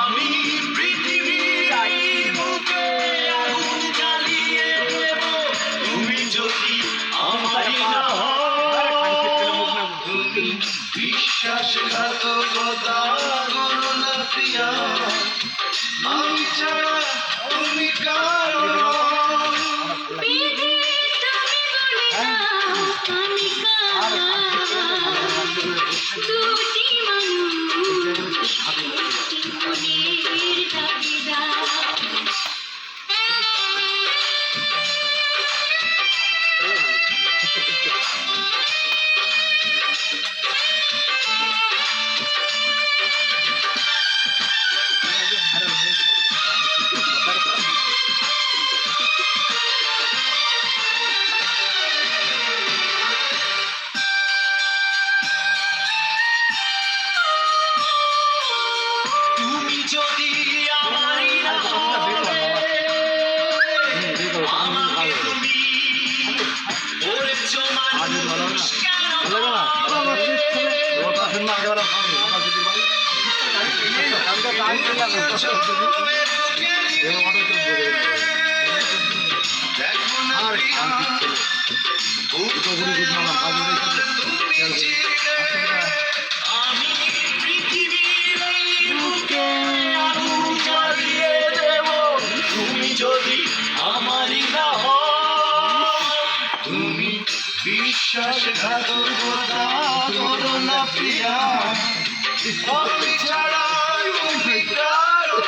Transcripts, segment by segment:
আমি পৃথিবীর বুকে আগুন জ্বালিয়ে দেব তুমি যদি আমারই না হও। তুমি বিশ্বাসঘাতকতা করো না প্রিয়া, আমি ছাড়া তুমি কারো যদি আমারই না হবে, আমাকে তুমি করেছো মানুষ কেন দেখো না আমি পৃথিবীর বুকে আগুন জ্বালিয়ে দেব তুমি যদি আমারই না হও। তুমি বিশ্বাসঘাতকতা করো না প্রিয়া, আমি ছাড়া তুমি কারো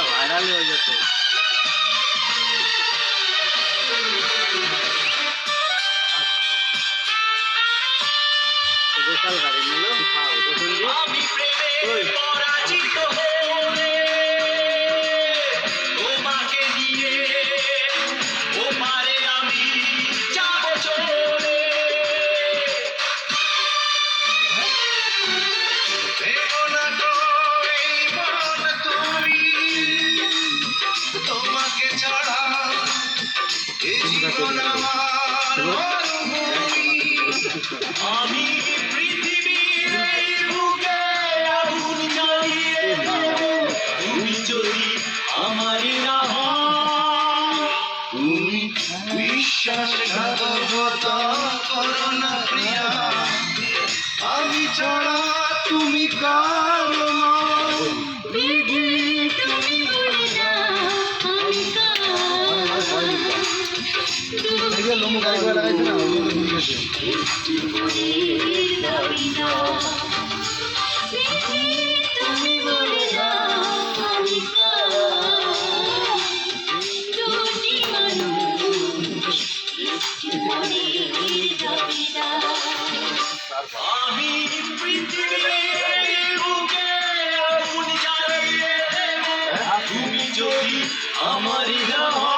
ভাইরাল হয়ে যেত। আমি প্রেমে পরাজিত হলে তোমাকে নিয়ে ওপারে আমি যাব চলে। ভেবো না তো এই মন তুমি, তোমাকে ছাড়া এ জীবন আমার মরুভূমি। আমি পৃথিবীর এই বুকে আগুন জ্বালিয়ে দেব তুমি যদি আমারই না হও। তুমি বিশ্বাসঘাতকতা করো না প্রিয়া, আমি ছাড়া তুমি কারো নও। আমি পৃথিবীর বুকে আগুন জ্বালিয়ে দেব তুমি যদি আমারই না হও।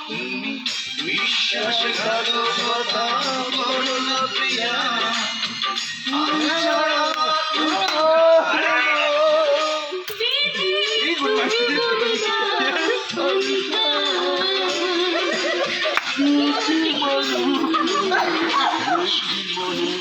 তুমি বিশ্বাসঘাতকতা করো না প্রিয়া, আমি ছাড়া তুমি জীবনে